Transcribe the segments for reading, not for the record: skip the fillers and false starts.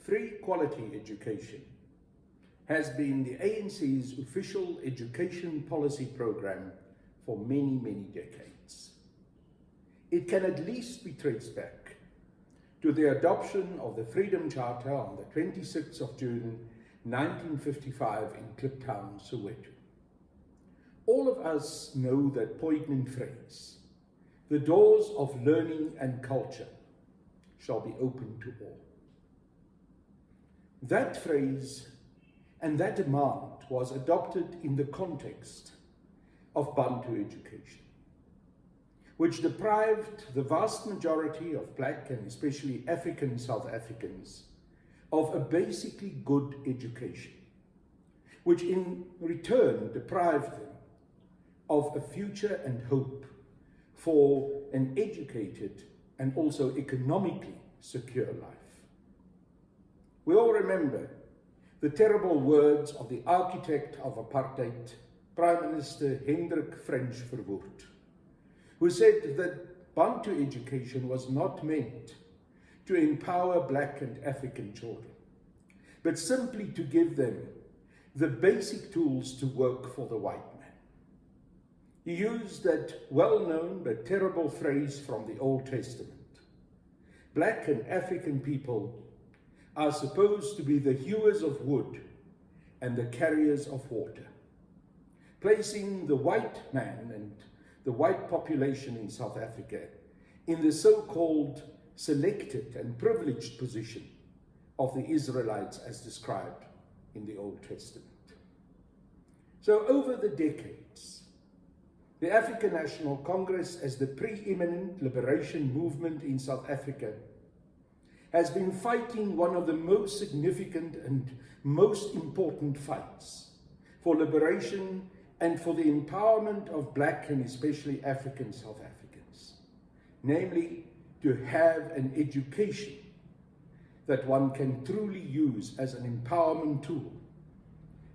free quality education has been the ANC's official education policy program for many, many decades. It can at least be traced back to the adoption of the Freedom Charter on the 26th of June 1955 in Kliptown, Soweto. All of us know that poignant phrase, "The doors of learning and culture shall be open to all." That phrase and that demand was adopted in the context of Bantu education, which deprived the vast majority of Black and especially African South Africans of a basically good education, which in return deprived them of a future and hope for an educated and also economically secure life. We all remember the terrible words of the architect of apartheid, Prime Minister Hendrik French Verwoerd, who said that Bantu education was not meant to empower Black and African children, but simply to give them the basic tools to work for the white man. He used that well-known but terrible phrase from the Old Testament. Black and African people are supposed to be the hewers of wood and the carriers of water, placing the white man and the white population in South Africa in the so-called selected and privileged position of the Israelites as described in the Old Testament. So over the decades, the African National Congress, as the preeminent liberation movement in South Africa, has been fighting one of the most significant and most important fights for liberation and for the empowerment of Black and especially African South Africans, namely to have an education that one can truly use as an empowerment tool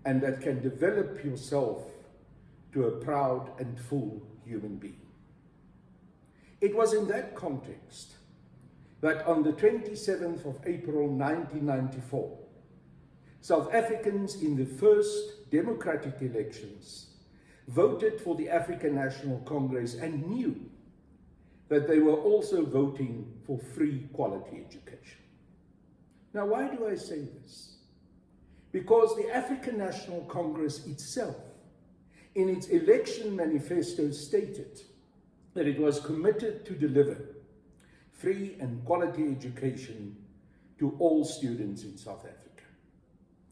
and that can develop yourself to a proud and full human being. It was in that context that on the 27th of April 1994, South Africans in the first democratic elections voted for the African National Congress and knew that they were also voting for free quality education. Now, why do I say this? Because the African National Congress itself, in its election manifesto, stated that it was committed to deliver free and quality education to all students in South Africa.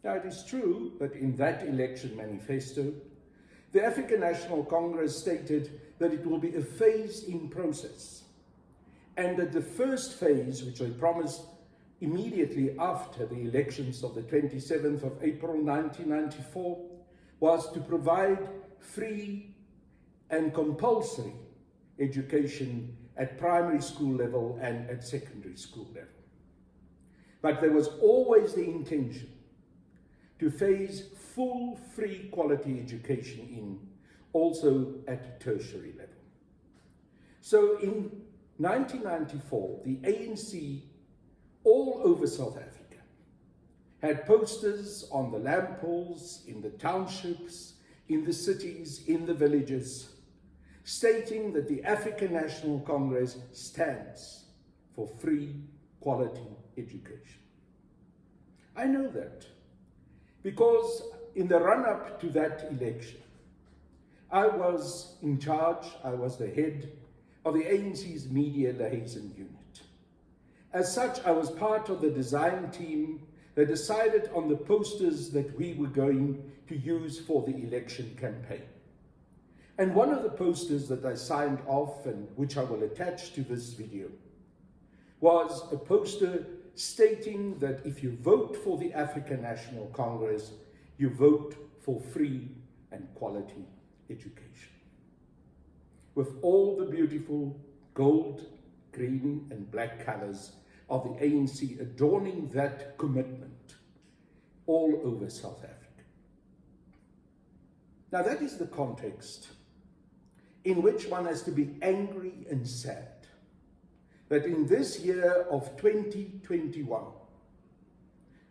Now, it is true that in that election manifesto, the African National Congress stated that it will be a phased-in process, and that the first phase, which they promised immediately after the elections of the 27th of April 1994, was to provide free and compulsory education at primary school level and at secondary school level. But there was always the intention to phase full free quality education in also at tertiary level. So in 1994, the ANC all over South Africa had posters on the lampposts, in the townships, in the cities, in the villages, stating that the African National Congress stands for free quality education. I know that because in the run-up to that election, I was in charge, I was the head of the ANC's media liaison unit. As such, I was part of the design team that decided on the posters that we were going to use for the election campaign. And one of the posters that I signed off, and which I will attach to this video, was a poster stating that if you vote for the African National Congress, you vote for free and quality education. With all the beautiful gold, green and black colors of the ANC adorning that commitment all over South Africa. Now that is the context in which one has to be angry and sad that in this year of 2021,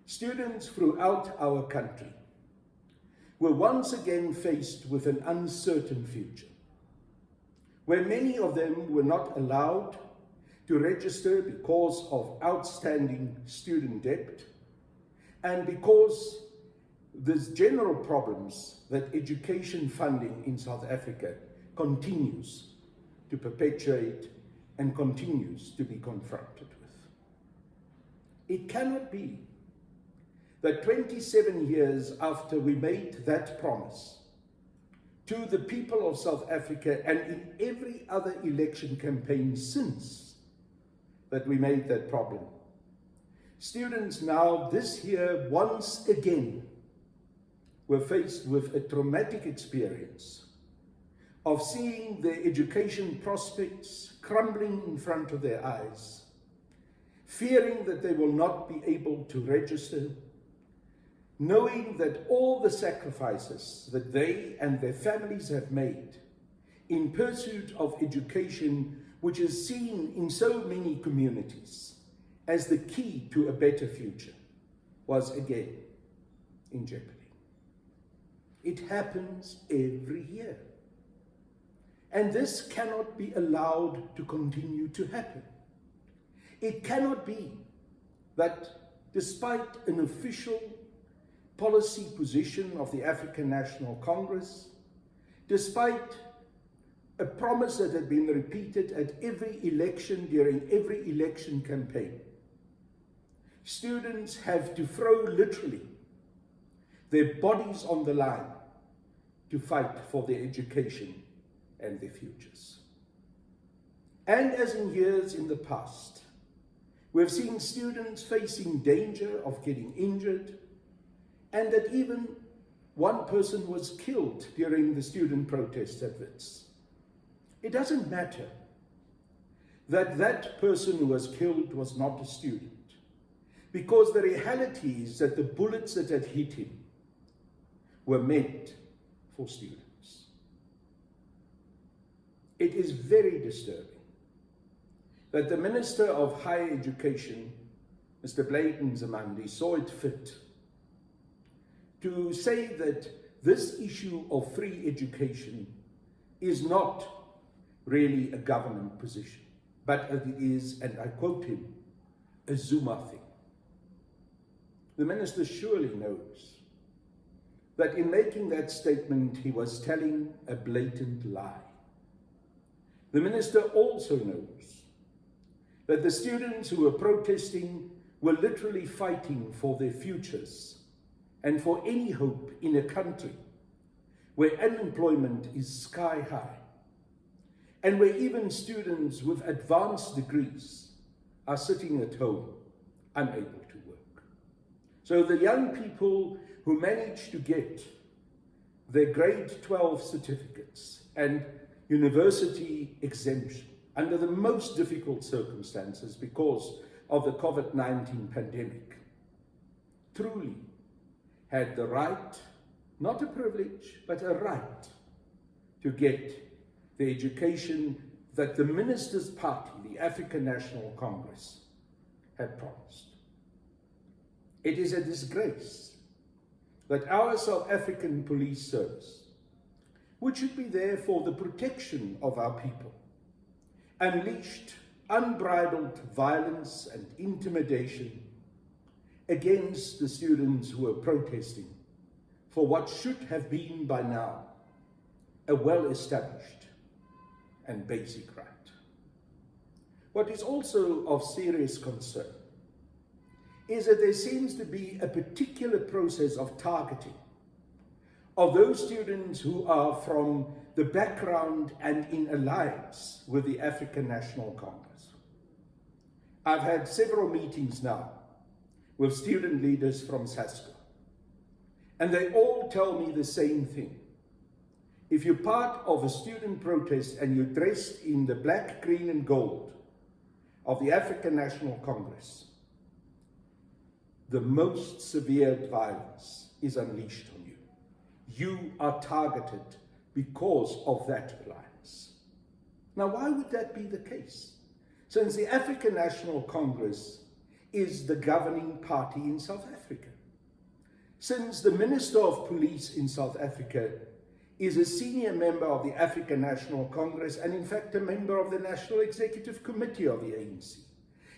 students throughout our country were once again faced with an uncertain future, where many of them were not allowed to register because of outstanding student debt and because there's general problems that education funding in South Africa continues to perpetuate and continues to be confronted with. It cannot be that 27 years after we made that promise to the people of South Africa and in every other election campaign since that we made that problem, students now this year once again were faced with a traumatic experience of seeing their education prospects crumbling in front of their eyes, fearing that they will not be able to register, knowing that all the sacrifices that they and their families have made in pursuit of education, which is seen in so many communities as the key to a better future, was again in jeopardy. It happens every year. And this cannot be allowed to continue to happen. It cannot be that despite an official policy position of the African National Congress, despite a promise that had been repeated at every election during every election campaign, students have to throw literally their bodies on the line to fight for their education and their futures. And as in years in the past, we've seen students facing danger of getting injured, and that even one person was killed during the student protests at Wits. It doesn't matter that that person who was killed was not a student, because the reality is that the bullets that had hit him were meant for students. It is very disturbing that the Minister of Higher Education, Mr. Blade Nzimande, saw it fit to say that this issue of free education is not really a government position, but it is, and I quote him, a Zuma thing. The minister surely knows that in making that statement, he was telling a blatant lie. The minister also knows that the students who were protesting were literally fighting for their futures and for any hope in a country where unemployment is sky high and where even students with advanced degrees are sitting at home unable to work. So the young people who managed to get their grade 12 certificates and university exemption under the most difficult circumstances because of the COVID-19 pandemic, truly had the right, not a privilege, but a right to get the education that the minister's party, the African National Congress, had promised. It is a disgrace that our South African police service, which should be there for the protection of our people, unleashed unbridled violence and intimidation against the students who were protesting for what should have been by now a well-established and basic right. What is also of serious concern is that there seems to be a particular process of targeting of those students who are from the background and in alliance with the African National Congress. I've had several meetings now with student leaders from SASCO, and they all tell me the same thing. If you're part of a student protest and you're dressed in the black, green, and gold of the African National Congress, the most severe violence is unleashed on you. You are targeted because of that alliance. Now, why would that be the case? Since the African National Congress is the governing party in South Africa, since the Minister of Police in South Africa is a senior member of the African National Congress and in fact a member of the National Executive Committee of the ANC.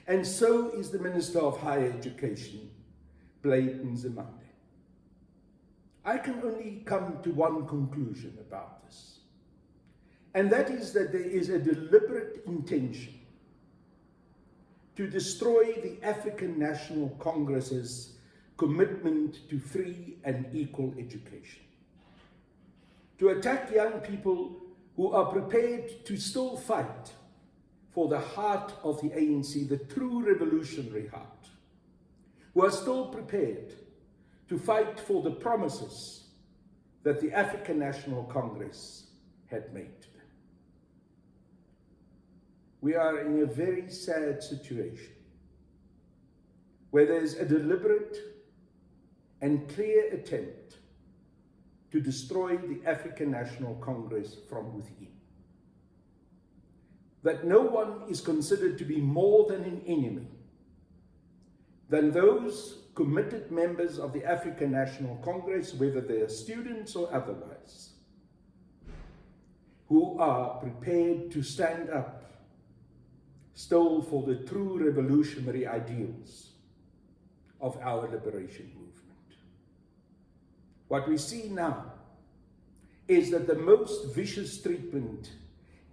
And so is the Minister of Higher Education, Blade Nzimande. I can only come to one conclusion about this, and that is that there is a deliberate intention to destroy the African National Congress's commitment to free and equal education, to attack young people who are prepared to still fight for the heart of the ANC, the true revolutionary heart, who are still prepared to fight for the promises that the African National Congress had made to them. We are in a very sad situation where there's a deliberate and clear attempt to destroy the African National Congress from within. That no one is considered to be more than an enemy than those committed members of the African National Congress, whether they are students or otherwise, who are prepared to stand up still for the true revolutionary ideals of our liberation movement. What we see now is that the most vicious treatment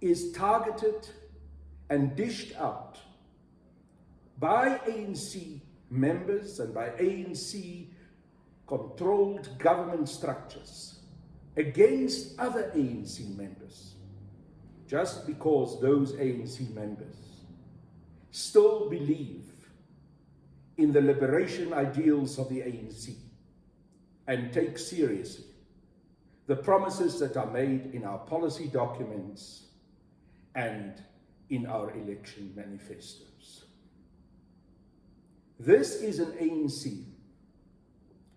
is targeted and dished out by ANC members and by ANC-controlled government structures against other ANC members, just because those ANC members still believe in the liberation ideals of the ANC and take seriously the promises that are made in our policy documents and in our election manifestos. This is an ANC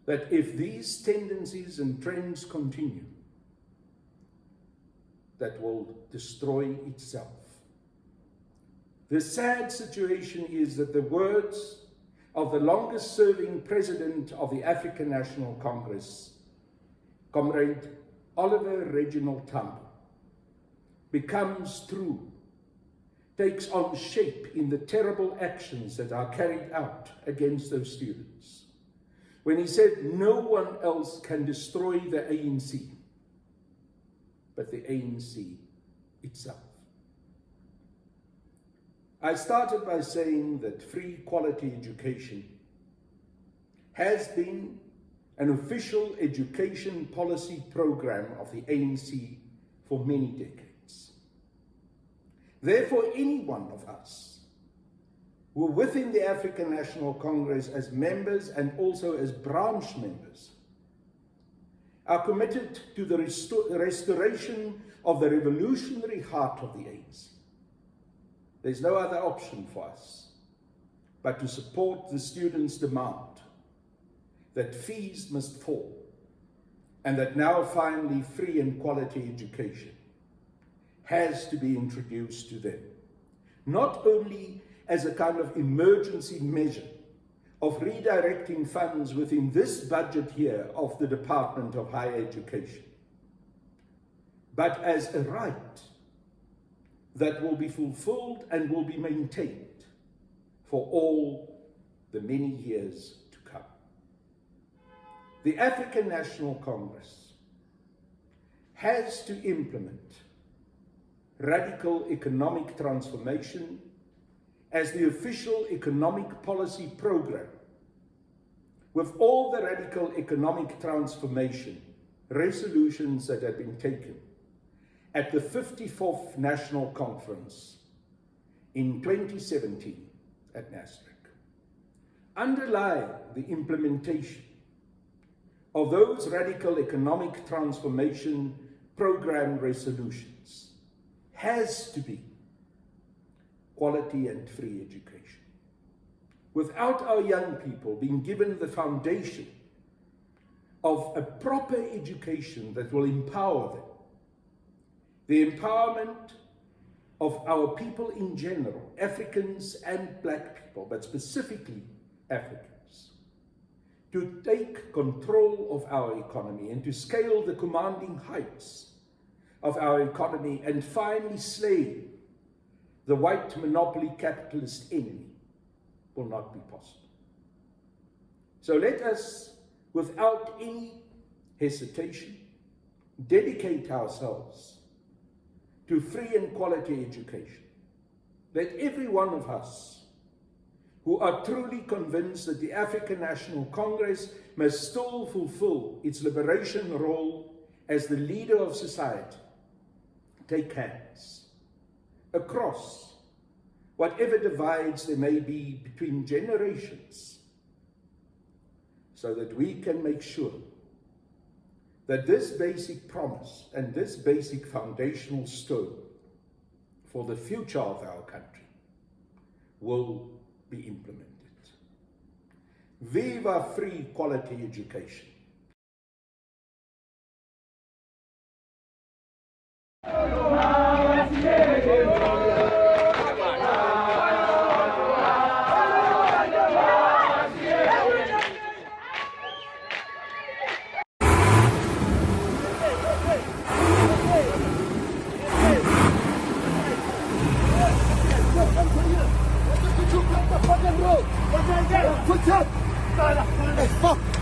that, if these tendencies and trends continue, that will destroy itself. The sad situation is that the words of the longest serving president of the African National Congress, Comrade Oliver Reginald Tambo, becomes true, takes on shape in the terrible actions that are carried out against those students. When he said, no one else can destroy the ANC but the ANC itself. I started by saying that free quality education has been an official education policy program of the ANC for many decades. Therefore, any one of us who are within the African National Congress as members and also as branch members are committed to the restoration of the revolutionary heart of the ANC. There's no other option for us but to support the students' demand that fees must fall and that now finally free and quality education has to be introduced to them, not only as a kind of emergency measure of redirecting funds within this budget here of the Department of Higher Education, but as a right that will be fulfilled and will be maintained for all the many years to come. The African National Congress has to implement radical economic transformation as the official economic policy program, with all the radical economic transformation resolutions that have been taken at the 54th National Conference in 2017 at Nasrec. Underlying the implementation of those radical economic transformation program resolutions has to be quality and free education. Without our young people being given the foundation of a proper education that will empower them, the empowerment of our people in general, Africans and Black people, but specifically Africans to take control of our economy and to scale the commanding heights of our economy and finally slay the white monopoly capitalist enemy will not be possible. So let us, without any hesitation, dedicate ourselves to free and quality education. Let every one of us who are truly convinced that the African National Congress must still fulfill its liberation role as the leader of society, take hands across whatever divides there may be between generations, so that we can make sure that this basic promise and this basic foundational stone for the future of our country will be implemented. Viva free quality education. Fuck!